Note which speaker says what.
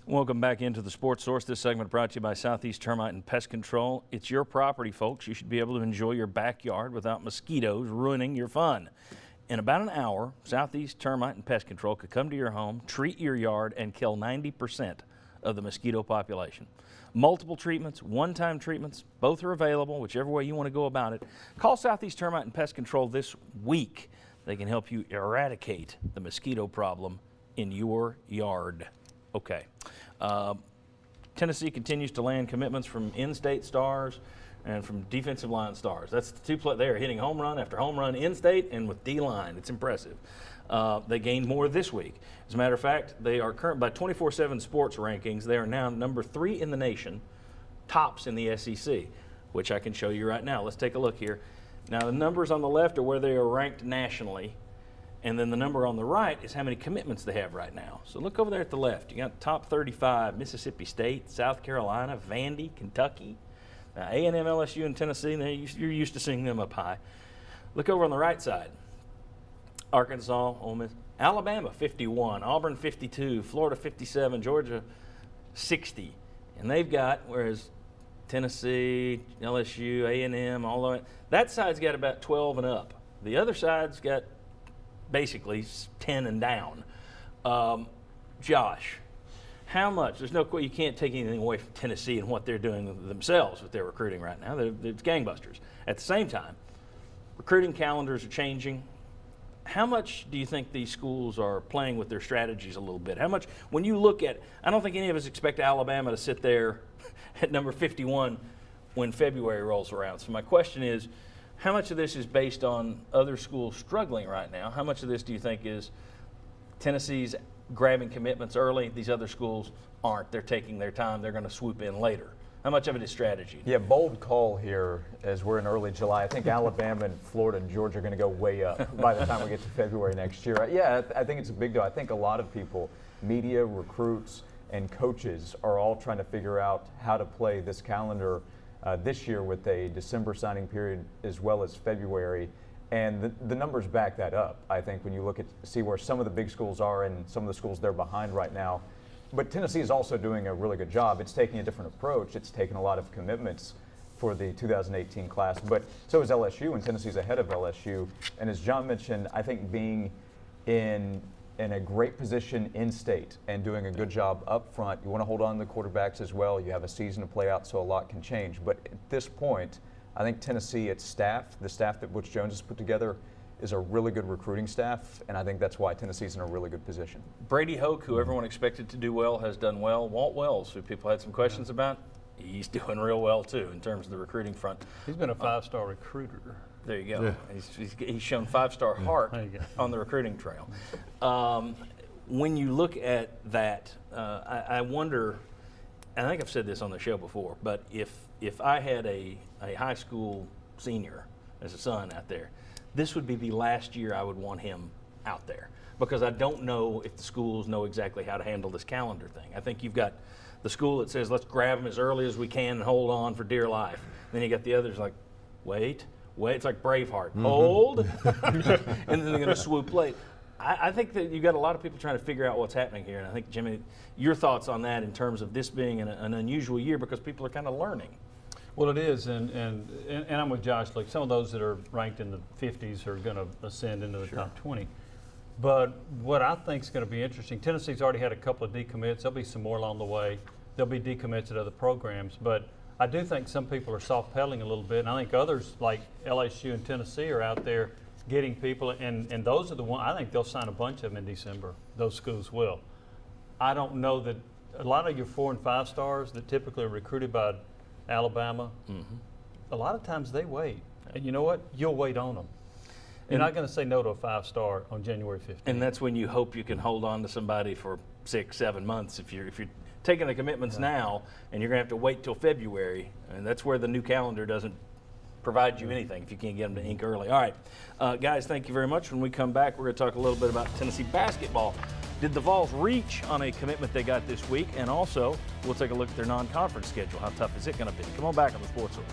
Speaker 1: Welcome back into the Sports Source. This segment brought to you by Southeast Termite and Pest Control. It's your property, folks. You should be able to enjoy your backyard without mosquitoes ruining your fun. In about an hour, Southeast Termite and Pest Control could come to your home, treat your yard, and kill 90% of the mosquito population. Multiple treatments, one-time treatments, both are available, whichever way you want to go about it. Call Southeast Termite and Pest Control this week. They can help you eradicate the mosquito problem in your yard. Okay. Tennessee continues to land commitments from in-state stars and from defensive line stars. That's the two they are hitting home run after home run in-state and with D-line. It's impressive. They gained more this week. As a matter of fact, they are current by 24/7 Sports rankings. They are now number 3 in the nation, tops in the SEC, which I can show you right now. Let's take a look here. Now the numbers on the left are where they are ranked nationally. And then the number on the right is how many commitments they have right now. So look over there at the left. You got top 35, Mississippi State, South Carolina, Vandy, Kentucky, A&M, LSU, and Tennessee. You're used to seeing them up high. Look over on the right side. Arkansas, Ole Miss, Alabama 51, Auburn 52, Florida 57, Georgia 60. And they've got, whereas Tennessee, LSU, A&M, all the way, that side's got about 12 and up. The other side's got basically 10 and down. Josh, how much? There's no, you can't take anything away from Tennessee and what they're doing themselves with their recruiting right now. It's gangbusters. At the same time, recruiting calendars are changing. How much do you think these schools are playing with their strategies a little bit? How much, when you look at, I don't think any of us expect Alabama to sit there at number 51 when February rolls around. So my question is, how much of this is based on other schools struggling right now? How much of this do you think is Tennessee's grabbing commitments early? These other schools aren't. They're taking their time. They're going to swoop in later. How much of it is strategy?
Speaker 2: Yeah, bold call here as we're in early July. I think Alabama and Florida and Georgia are going to go way up by the time we get to February next year. Yeah, I think it's a big deal. I think a lot of people, media, recruits, and coaches are all trying to figure out how to play this calendar this year with a December signing period as well as February, and the numbers back that up. I think when you look at see where some of the big schools are and some of the schools they're behind right now, but Tennessee is also doing a really good job. It's taking a different approach. It's taken a lot of commitments for the 2018 class, but so is LSU, and Tennessee's ahead of LSU. And as John mentioned, I think being in a great position in state and doing a good job up front. You want to hold on to the quarterbacks as well. You have a season to play out, so a lot can change. But at this point, I think Tennessee, its staff, the staff that Butch Jones has put together, is a really good recruiting staff, and I think that's why Tennessee's in a really good position.
Speaker 1: Brady Hoke, who everyone expected to do well, has done well. Walt Wells, who people had some questions about, he's doing real well too in terms of the recruiting front.
Speaker 3: He's been a 5-star recruiter.
Speaker 1: There you go. Yeah. He's shown 5-star heart on the recruiting trail. When you look at that, I wonder, and I think I've said this on the show before, but if I had a high school senior as a son out there, this would be the last year I would want him out there, because I don't know if the schools know exactly how to handle this calendar thing. I think you've got the school that says, let's grab them as early as we can and hold on for dear life. Then you got the others like, wait, it's like Braveheart, hold, and then they're going to swoop late. I think that you've got a lot of people trying to figure out what's happening here, and I think, Jimmy, your thoughts on that in terms of this being an unusual year because people are kind of learning.
Speaker 3: Well, it is, and I'm with Josh. Like, some of those that are ranked in the 50s are going to ascend into the top 20. But what I think is going to be interesting, Tennessee's already had a couple of decommits. There'll be some more along the way. There'll be decommits at other programs, but I do think some people are soft-pedaling a little bit, and I think others like LSU and Tennessee are out there getting people, and those are the ones, I think they'll sign a bunch of them in December. Those schools will. I don't know that a lot of your 4 and 5 stars that typically are recruited by Alabama, a lot of times they wait. And you know what? You'll wait on them. You're not going to say no to a 5-star on January 15th.
Speaker 1: And that's when you hope you can hold on to somebody for 6-7 months. If you're taking the commitments now and you're going to have to wait till February, and that's where the new calendar doesn't provide you anything if you can't get them to ink early. All right, guys, thank you very much. When we come back, we're going to talk a little bit about Tennessee basketball. Did the Vols reach on a commitment they got this week? And also, we'll take a look at their non-conference schedule. How tough is it going to be? Come on back on the Sports Source.